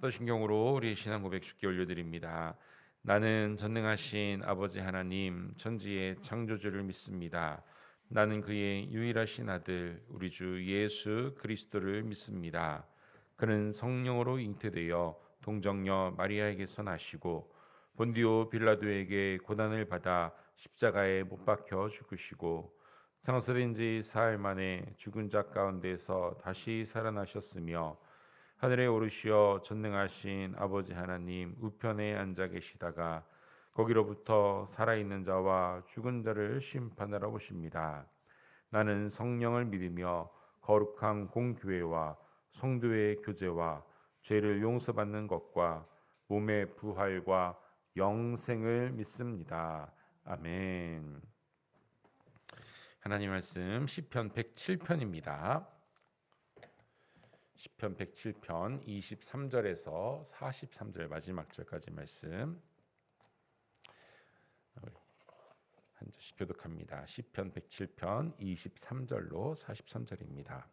사도신경으로 우리 신앙 고백 주께 올려드립니다. 나는 전능하신 아버지 하나님 천지의 창조주를 믿습니다. 나는 그의 유일하신 아들 우리 주 예수 그리스도를 믿습니다. 그는 성령으로 잉태되어 동정녀 마리아에게서 나시고 본디오 빌라도에게 고난을 받아 십자가에 못 박혀 죽으시고 창세된 지 사흘 만에 죽은 자 가운데서 다시 살아나셨으며 하늘에 오르시어 전능하신 아버지 하나님 우편에 앉아 계시다가 거기로부터 살아있는 자와 죽은 자를 심판하러 오십니다. 나는 성령을 믿으며 거룩한 공교회와 성도의 교제와 죄를 용서받는 것과 몸의 부활과 영생을 믿습니다. 아멘. 하나님 말씀 시편 107편입니다. 시편 107편 23절에서 43절 마지막 절까지 말씀 한 절씩 교독합니다. 시편 107편 23절로 43절입니다.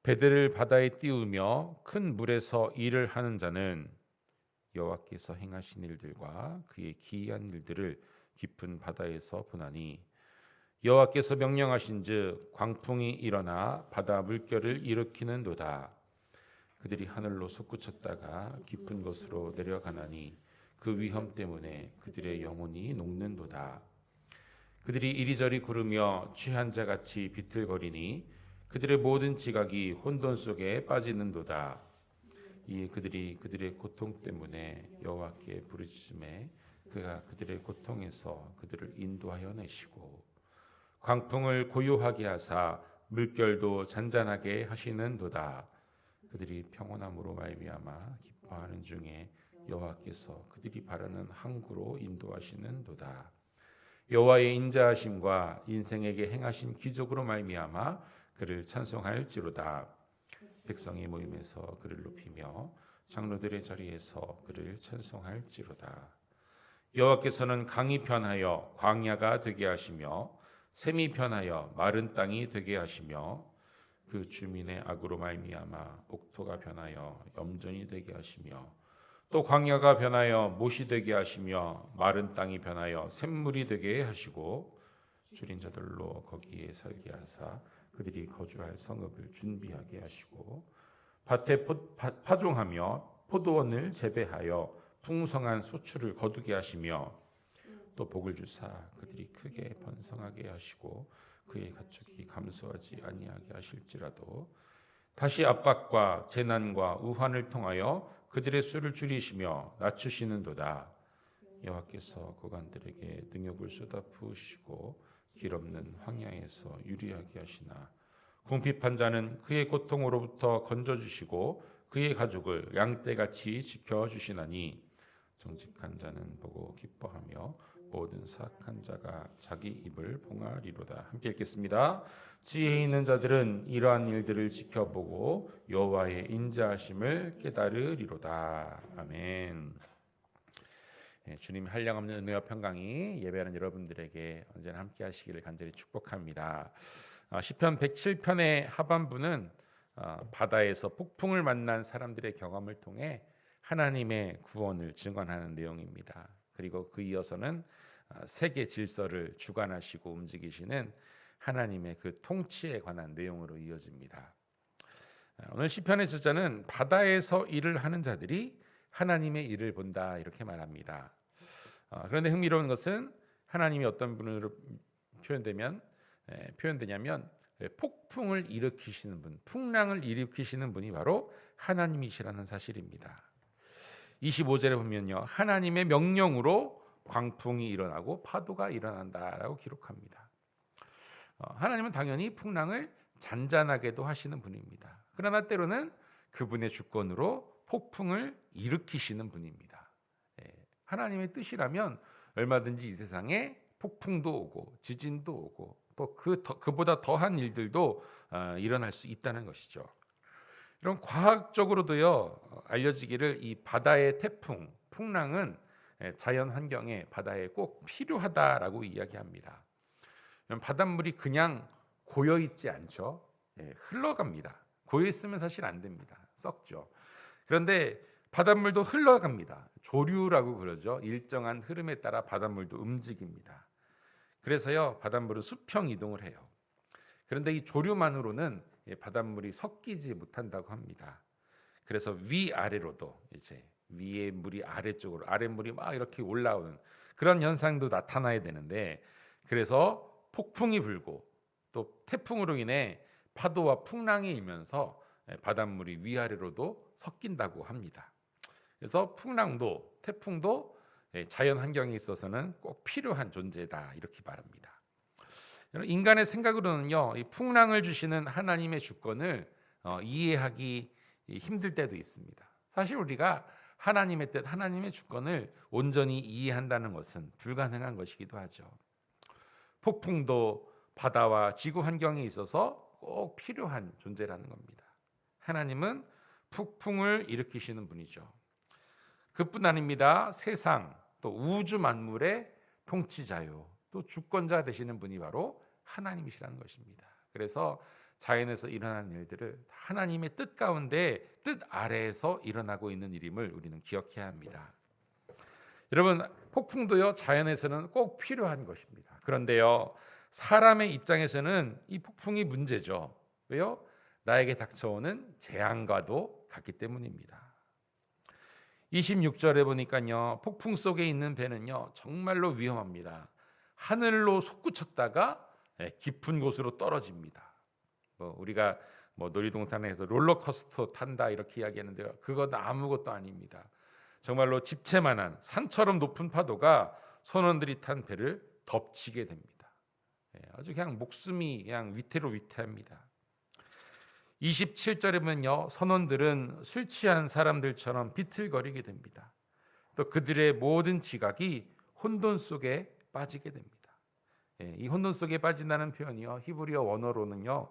배들을 바다에 띄우며 큰 물에서 일을 하는 자는 여호와께서 행하신 일들과 그의 기이한 일들을 깊은 바다에서 보나니 여호와께서 명령하신즉 광풍이 일어나 바다 물결을 일으키는도다. 그들이 하늘로 솟구쳤다가 깊은 곳으로 내려가나니 그 위험 때문에 그들의 영혼이 녹는도다. 그들이 이리저리 구르며 취한 자같이 비틀거리니 그들의 모든 지각이 혼돈 속에 빠지는도다. 이 그들이 그들의 고통 때문에 여호와께 부르짖음에 그가 그들의 고통에서 그들을 인도하여 내시고 광풍을 고요하게 하사 물결도 잔잔하게 하시는도다. 그들이 평온함으로 말미암아 기뻐하는 중에 여호와께서 그들이 바라는 항구로 인도하시는도다. 여호와의 인자하심과 인생에게 행하신 기적으로 말미암아 그를 찬송할지로다. 백성이 모임에서 그를 높이며 장로들의 자리에서 그를 찬송할지로다. 여호와께서는 강이 편하여 광야가 되게 하시며 샘이 편하여 마른 땅이 되게 하시며 그 주민의 악으로 말미암아 옥토가 변하여 염전이 되게 하시며 또 광야가 변하여 못이 되게 하시며 마른 땅이 변하여 샘물이 되게 하시고 줄인 자들로 거기에 살게 하사 그들이 거주할 성읍을 준비하게 하시고 밭에 파종하며 포도원을 재배하여 풍성한 소출을 거두게 하시며 또 복을 주사 그들이 크게 번성하게 하시고 그의 가축이 감소하지 아니하게 하실지라도 다시 압박과 재난과 우환을 통하여 그들의 수를 줄이시며 낮추시는도다. 여호와께서 고관들에게 능욕을 쏟아 부으시고 길 없는 황야에서 유리하게 하시나 궁핍한 자는 그의 고통으로부터 건져주시고 그의 가족을 양떼같이 지켜주시나니 정직한 자는 보고 기뻐하며 모든 사악한 자가 자기 입을 봉하리로다. 함께 읽겠습니다. 지혜 있는 자들은 이러한 일들을 지켜보고 여호와의 인자하심을 깨달으리로다. 아멘. 주님 한량없는 은혜와 평강이 예배하는 여러분들에게 언제나 함께 하시기를 간절히 축복합니다. 시편 107편의 하반부는 바다에서 폭풍을 만난 사람들의 경험을 통해 하나님의 구원을 증언하는 내용입니다. 그리고 그 이어서는 세계 질서를 주관하시고 움직이시는 하나님의 그 통치에 관한 내용으로 이어집니다. 오늘 시편의 저자는 바다에서 일을 하는 자들이 하나님의 일을 본다 이렇게 말합니다. 그런데 흥미로운 것은 하나님이 어떤 분으로 표현되냐면 폭풍을 일으키시는 분, 풍랑을 일으키시는 분이 바로 하나님이시라는 사실입니다. 25절에 보면요, 하나님의 명령으로 광풍이 일어나고 파도가 일어난다라고 기록합니다. 하나님은 당연히 풍랑을 잔잔하게도 하시는 분입니다. 그러나 때로는 그분의 주권으로 폭풍을 일으키시는 분입니다. 하나님의 뜻이라면 얼마든지 이 세상에 폭풍도 오고 지진도 오고 또 그보다 더한 일들도 일어날 수 있다는 것이죠. 이런 과학적으로도요 알려지기를 이 바다의 태풍, 풍랑은 자연 환경에 바다에 꼭 필요하다라고 이야기합니다. 바닷물이 그냥 고여 있지 않죠. 흘러갑니다. 고여 있으면 사실 안 됩니다. 썩죠. 그런데 바닷물도 흘러갑니다. 조류라고 그러죠. 일정한 흐름에 따라 바닷물도 움직입니다. 그래서요, 바닷물은 수평 이동을 해요. 그런데 이 조류만으로는 바닷물이 섞이지 못한다고 합니다. 그래서 위아래로도 이제 위에 물이 아래쪽으로, 아래 물이 막 이렇게 올라오는 그런 현상도 나타나야 되는데, 그래서 폭풍이 불고 또 태풍으로 인해 파도와 풍랑이 일면서 바닷물이 위아래로도 섞인다고 합니다. 그래서 풍랑도 태풍도 자연 환경에 있어서는 꼭 필요한 존재다, 이렇게 말합니다. 인간의 생각으로는요, 이 풍랑을 주시는 하나님의 주권을 이해하기 힘들 때도 있습니다. 사실 우리가 하나님의 뜻, 하나님의 주권을 온전히 이해한다는 것은 불가능한 것이기도 하죠. 폭풍도 바다와 지구 환경에 있어서 꼭 필요한 존재라는 겁니다. 하나님은 폭풍을 일으키시는 분이죠. 그뿐 아닙니다. 세상 또 우주 만물의 통치자요, 또 주권자 되시는 분이 바로 하나님이시라는 것입니다. 그래서 자연에서 일어나는 일들을 하나님의 뜻 가운데, 뜻 아래에서 일어나고 있는 일임을 우리는 기억해야 합니다. 여러분, 폭풍도요, 자연에서는 꼭 필요한 것입니다. 그런데요, 사람의 입장에서는 이 폭풍이 문제죠. 왜요? 나에게 닥쳐오는 재앙과도 같기 때문입니다. 26절에 보니까요, 폭풍 속에 있는 배는요, 정말로 위험합니다. 하늘로 솟구쳤다가 깊은 곳으로 떨어집니다. 우리가 놀이동산에서 롤러코스터 탄다 이렇게 이야기하는데요, 그건 아무것도 아닙니다. 정말로 집채만한 산처럼 높은 파도가 선원들이 탄 배를 덮치게 됩니다. 아주 그냥 목숨이 그냥 위태합니다. 27절에 보면요, 선원들은 술 취한 사람들처럼 비틀거리게 됩니다. 또 그들의 모든 지각이 혼돈 속에 빠지게 됩니다. 이 혼돈 속에 빠진다는 표현이요, 히브리어 원어로는요,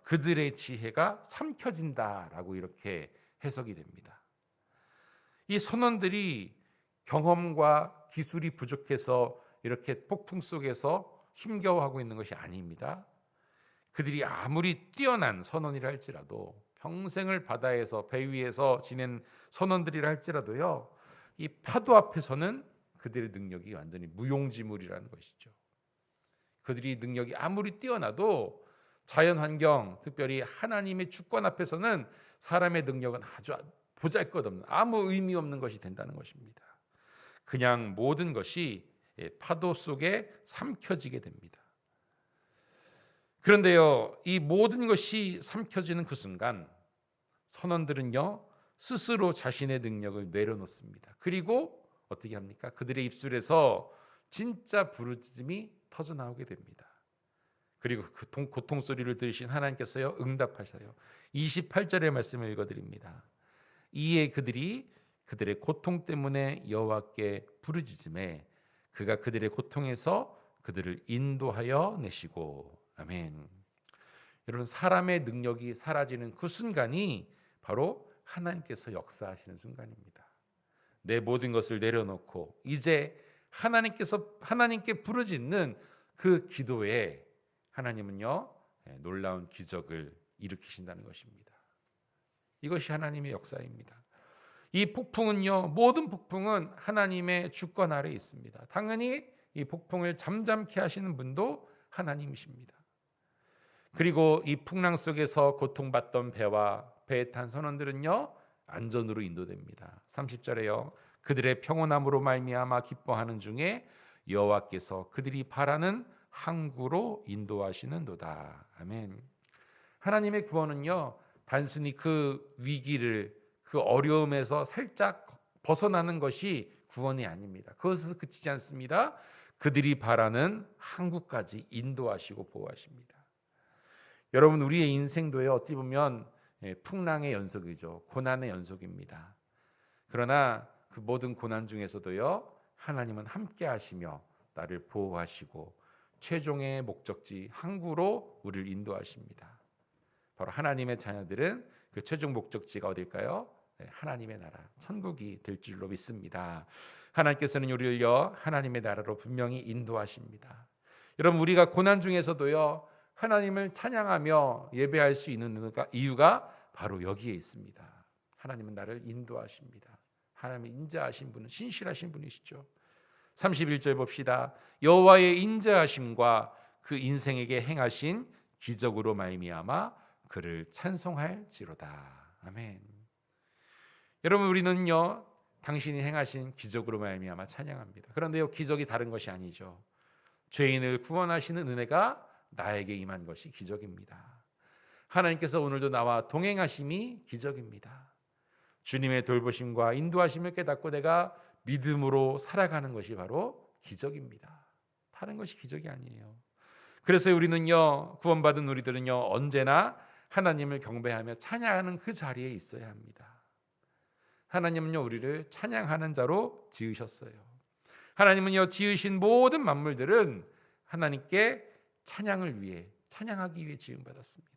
그들의 지혜가 삼켜진다라고 이렇게 해석이 됩니다. 이 선원들이 경험과 기술이 부족해서 이렇게 폭풍 속에서 힘겨워하고 있는 것이 아닙니다. 그들이 아무리 뛰어난 선원이라 할지라도, 평생을 바다에서 배 위에서 지낸 선원들이라 할지라도요, 이 파도 앞에서는 그들의 능력이 완전히 무용지물이라는 것이죠. 그들이 능력이 아무리 뛰어나도 자연 환경, 특별히 하나님의 주권 앞에서는 사람의 능력은 아주 보잘것없는, 아무 의미 없는 것이 된다는 것입니다. 그냥 모든 것이 파도 속에 삼켜지게 됩니다. 그런데요, 이 모든 것이 삼켜지는 그 순간 선원들은요, 스스로 자신의 능력을 내려놓습니다. 그리고 어떻게 합니까? 그들의 입술에서 진짜 부르짖음이 터져나오게 됩니다. 그리고 그 고통 소리를 들으신 하나님께서요, 응답하셔요. 28절의 말씀을 읽어드립니다. 이에 그들이 그들의 고통 때문에 여호와께 부르짖음에 그가 그들의 고통에서 그들을 인도하여 내시고. 아멘. 여러분, 사람의 능력이 사라지는 그 순간이 바로 하나님께서 역사하시는 순간입니다. 내 모든 것을 내려놓고 이제 하나님께 부르짖는 그 기도에 하나님은요, 놀라운 기적을 일으키신다는 것입니다. 이것이 하나님의 역사입니다. 이 폭풍은요, 모든 폭풍은 하나님의 주권 아래에 있습니다. 당연히 이 폭풍을 잠잠케 하시는 분도 하나님이십니다. 그리고 이 풍랑 속에서 고통받던 배와 배에 탄 선원들은요, 안전으로 인도됩니다. 30절에요, 그들의 평온함으로 말미암아 기뻐하는 중에 여호와께서 그들이 바라는 항구로 인도하시는도다. 아멘. 하나님의 구원은요, 단순히 그 위기를, 그 어려움에서 살짝 벗어나는 것이 구원이 아닙니다. 그것에서 그치지 않습니다. 그들이 바라는 항구까지 인도하시고 보호하십니다. 여러분, 우리의 인생도요, 어찌 보면 풍랑의 연속이죠. 고난의 연속입니다. 그러나 그 모든 고난 중에서도요, 하나님은 함께 하시며 나를 보호하시고 최종의 목적지 항구로 우리를 인도하십니다. 바로 하나님의 자녀들은 그 최종 목적지가 어딜까요? 하나님의 나라, 천국이 될 줄로 믿습니다. 하나님께서는 우리를요, 하나님의 나라로 분명히 인도하십니다. 여러분, 우리가 고난 중에서도요, 하나님을 찬양하며 예배할 수 있는 이유가 바로 여기에 있습니다. 하나님은 나를 인도하십니다. 하나님의 인자하신 분은 신실하신 분이시죠. 31절 봅시다. 여호와의 인자하심과 그 인생에게 행하신 기적으로 말미암아 그를 찬송할지로다. 아멘. 여러분, 우리는요 당신이 행하신 기적으로 말미암아 찬양합니다. 그런데요 기적이 다른 것이 아니죠. 죄인을 구원하시는 은혜가 나에게 임한 것이 기적입니다. 하나님께서 오늘도 나와 동행하심이 기적입니다. 주님의 돌보심과 인도하심을 깨닫고 내가 믿음으로 살아가는 것이 바로 기적입니다. 다른 것이 기적이 아니에요. 그래서 우리는요 구원받은 우리들은요 언제나 하나님을 경배하며 찬양하는 그 자리에 있어야 합니다. 하나님은요 우리를 찬양하는 자로 지으셨어요. 하나님은요 지으신 모든 만물들은 하나님께 찬양을 위해 찬양하기 위해 지음받았습니다.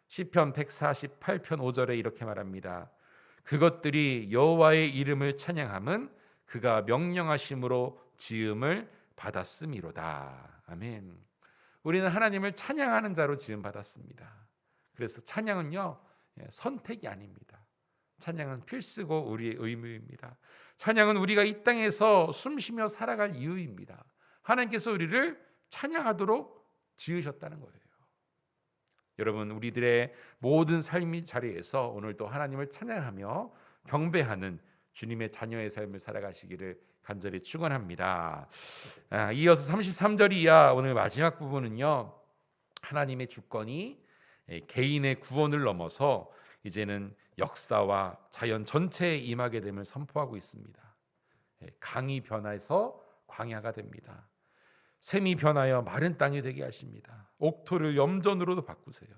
시편 148편 5절에 이렇게 말합니다. 그것들이 여호와의 이름을 찬양함은 그가 명령하심으로 지음을 받았음이로다. 아멘. 우리는 하나님을 찬양하는 자로 지음받았습니다. 그래서 찬양은요 선택이 아닙니다. 찬양은 필수고 우리의 의무입니다. 찬양은 우리가 이 땅에서 숨쉬며 살아갈 이유입니다. 하나님께서 우리를 찬양하도록 지으셨다는 거예요. 여러분, 우리들의 모든 삶의 자리에서 오늘도 하나님을 찬양하며 경배하는 주님의 자녀의 삶을 살아가시기를 간절히 축원합니다. 이어서 33절 이하 오늘 마지막 부분은요 하나님의 주권이 개인의 구원을 넘어서 이제는 역사와 자연 전체에 임하게 됨을 선포하고 있습니다. 강이 변해서 광야가 됩니다. 샘이 변하여 마른 땅이 되게 하십니다. 옥토를 염전으로도 바꾸세요.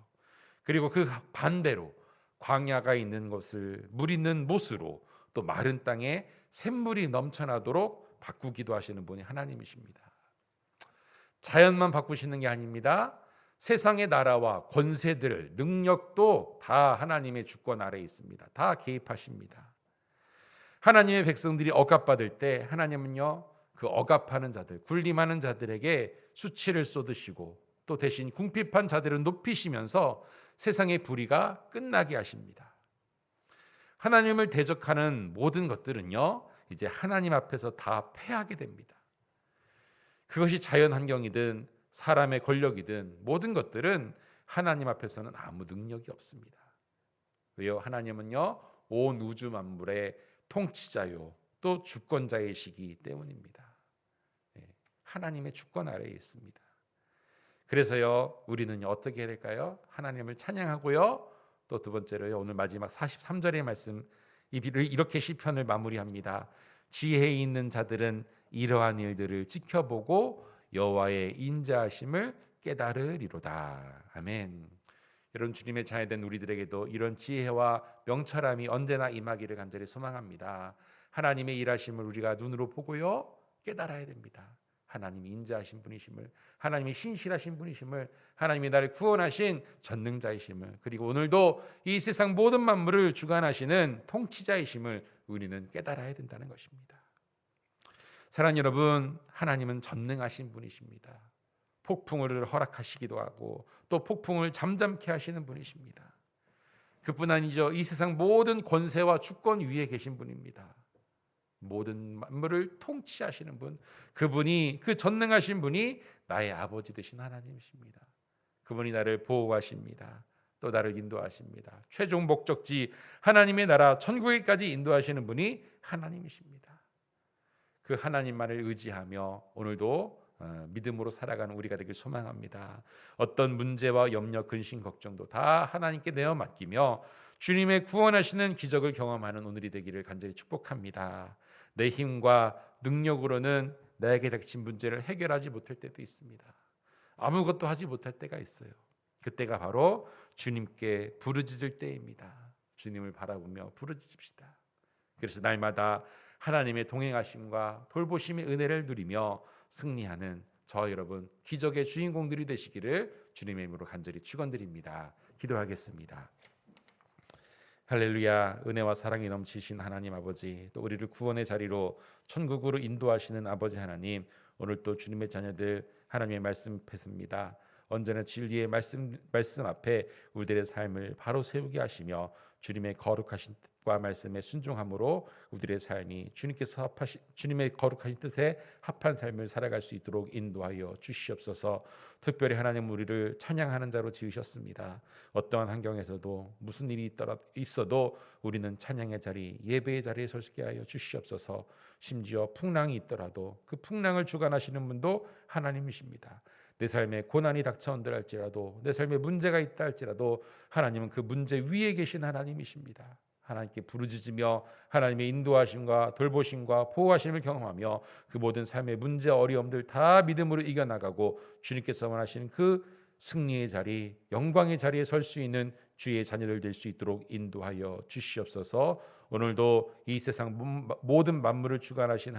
그리고 그 반대로 광야가 있는 것을 물 있는 못으로 또 마른 땅에 샘물이 넘쳐나도록 바꾸기도 하시는 분이 하나님이십니다. 자연만 바꾸시는 게 아닙니다. 세상의 나라와 권세들, 능력도 다 하나님의 주권 아래에 있습니다. 다 개입하십니다. 하나님의 백성들이 억압받을 때 하나님은요 그 억압하는 자들, 군림하는 자들에게 수치를 쏟으시고 또 대신 궁핍한 자들을 높이시면서 세상의 불의가 끝나게 하십니다. 하나님을 대적하는 모든 것들은요 이제 하나님 앞에서 다 패하게 됩니다. 그것이 자연 환경이든 사람의 권력이든 모든 것들은 하나님 앞에서는 아무 능력이 없습니다. 왜요? 하나님은요 온 우주 만물의 통치자요 또 주권자이시기 때문입니다. 하나님의 주권 아래에 있습니다. 그래서요 우리는 어떻게 해야 될까요? 하나님을 찬양하고요 또 두 번째로요 오늘 마지막 43절의 말씀 이렇게 시편을 마무리합니다. 지혜 있는 자들은 이러한 일들을 지켜보고 여호와의 인자하심을 깨달으리로다. 아멘. 여러분, 주님의 자녀된 우리들에게도 이런 지혜와 명철함이 언제나 임하기를 간절히 소망합니다. 하나님의 일하심을 우리가 눈으로 보고요 깨달아야 됩니다. 하나님이 인자하신 분이심을, 하나님이 신실하신 분이심을, 하나님이 나를 구원하신 전능자이심을, 그리고 오늘도 이 세상 모든 만물을 주관하시는 통치자이심을 우리는 깨달아야 된다는 것입니다. 사랑하는 여러분, 하나님은 전능하신 분이십니다. 폭풍을 허락하시기도 하고 또 폭풍을 잠잠케 하시는 분이십니다. 그뿐 아니죠. 이 세상 모든 권세와 주권 위에 계신 분입니다. 모든 만물을 통치하시는 분, 그분이, 그 전능하신 분이 나의 아버지 되신 하나님이십니다. 그분이 나를 보호하십니다. 또 나를 인도하십니다. 최종 목적지 하나님의 나라 천국에까지 인도하시는 분이 하나님이십니다. 그 하나님만을 의지하며 오늘도 믿음으로 살아가는 우리가 되길 소망합니다. 어떤 문제와 염려, 근심, 걱정도 다 하나님께 내어 맡기며 주님의 구원하시는 기적을 경험하는 오늘이 되기를 간절히 축복합니다. 내 힘과 능력으로는 나에게 닥친 문제를 해결하지 못할 때도 있습니다. 아무것도 하지 못할 때가 있어요. 그때가 바로 주님께 부르짖을 때입니다. 주님을 바라보며 부르짖읍시다. 그래서 날마다 하나님의 동행하심과 돌보심의 은혜를 누리며 승리하는 저 여러분 기적의 주인공들이 되시기를 주님의 이름으로 간절히 축원드립니다. 기도하겠습니다. 할렐루야. 은혜와 사랑이 넘치신 하나님 아버지, 또 우리를 구원의 자리로 천국으로 인도하시는 아버지 하나님, 오늘 또 주님의 자녀들 하나님의 말씀 뵙습니다. 언제나 진리의 말씀 앞에 우리들의 삶을 바로 세우게 하시며 주님의 거룩하신 뜻과 말씀에 순종함으로 우리의 삶이 주님의 거룩하신 뜻에 합한 삶을 살아갈 수 있도록 인도하여 주시옵소서. 특별히 하나님 우리를 찬양하는 자로 지으셨습니다. 어떠한 환경에서도 무슨 일이 있어도 우리는 찬양의 자리, 예배의 자리에 설 수 있게 하여 주시옵소서. 심지어 풍랑이 있더라도 그 풍랑을 주관하시는 분도 하나님이십니다. 내 삶에 고난이 닥쳐온다 할지라도, 내 삶에 문제가 있다 할지라도 하나님은 그 문제 위에 계신 하나님이십니다. 하나님께 부르짖으며 하나님의 인도하심과 돌보심과 보호하심을 경험하며 그 모든 삶의 문제 어려움들 다 믿음으로 이겨나가고 주님께서 원하시는 그 승리의 자리, 영광의 자리에 설 수 있는 주의 자녀들 될 수 있도록 인도하여 주시옵소서. 오늘도 이 세상 모든 만물을 주관하신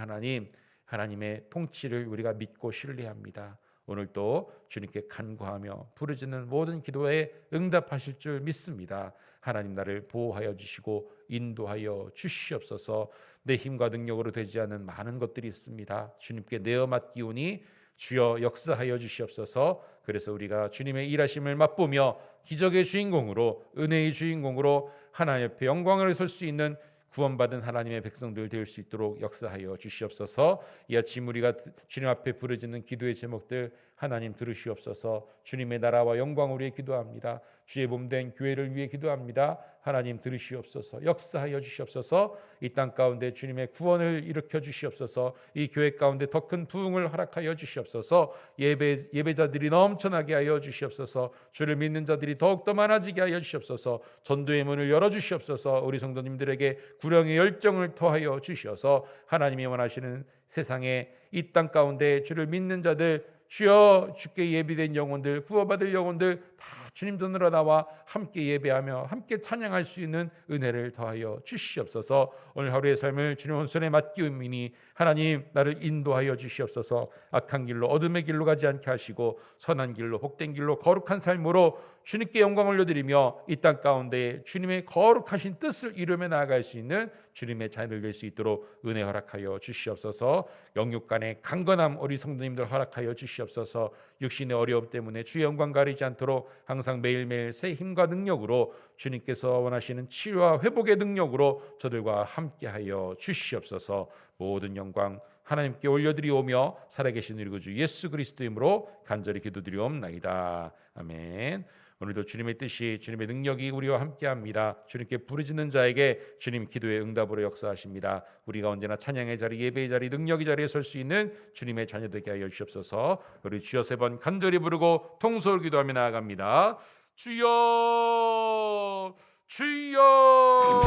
하나님의 통치를 우리가 믿고 신뢰합니다. 오늘도 주님께 간구하며 부르짖는 모든 기도에 응답하실 줄 믿습니다. 하나님 나를 보호하여 주시고 인도하여 주시옵소서. 내 힘과 능력으로 되지 않는 많은 것들이 있습니다. 주님께 내어 맡기오니 주여 역사하여 주시옵소서. 그래서 우리가 주님의 일하심을 맛보며 기적의 주인공으로, 은혜의 주인공으로 하나님 옆에 영광을 설 수 있는 구원받은 하나님의 백성들 될 수 있도록 역사하여 주시옵소서. 이 아침 우리가 주님 앞에 부르짖는 기도의 제목들 하나님 들으시옵소서. 주님의 나라와 영광을 위해 기도합니다. 주의 몸된 교회를 위해 기도합니다. 하나님 들으시옵소서. 역사하여 주시옵소서. 이 땅 가운데 주님의 구원을 일으켜 주시옵소서. 이 교회 가운데 더 큰 부흥을 허락하여 주시옵소서. 예배자들이 넘쳐나게 하여 주시옵소서. 주를 믿는 자들이 더욱더 많아지게 하여 주시옵소서. 전도의 문을 열어 주시옵소서. 우리 성도님들에게 구령의 열정을 더하여 주시어서 하나님이 원하시는 세상에 이 땅 가운데 주를 믿는 자들, 주여 주께 예비된 영혼들, 구원받을 영혼들 다 주님 손으로 나와 함께 예배하며 함께 찬양할 수 있는 은혜를 더하여 주시옵소서. 오늘 하루의 삶을 주님 손에 맡기오니 하나님 나를 인도하여 주시옵소서. 악한 길로 어둠의 길로 가지 않게 하시고 선한 길로 복된 길로 거룩한 삶으로 주님께 영광을 올려드리며 이 땅 가운데 주님의 거룩하신 뜻을 이루며 나아갈 수 있는 주님의 자녀들 될 수 있도록 은혜 허락하여 주시옵소서. 영육 간의 강건함 우리 성도님들 허락하여 주시옵소서. 육신의 어려움 때문에 주의 영광 가리지 않도록 항상 매일매일 새 힘과 능력으로 주님께서 원하시는 치유와 회복의 능력으로 저들과 함께하여 주시옵소서. 모든 영광 하나님께 올려드리오며 살아계신 우리 구주 예수 그리스도 이름으로 간절히 기도드리옵나이다. 아멘. 오늘도 주님의 뜻이, 주님의 능력이 우리와 함께합니다. 주님께 부르짖는 자에게 주님 기도의 응답으로 역사하십니다. 우리가 언제나 찬양의 자리, 예배의 자리, 능력의 자리에 설 수 있는 주님의 자녀 되게 하여 주시옵소서. 우리 주여 세 번 간절히 부르고 통솔 기도하며 나아갑니다. 주여, 주여.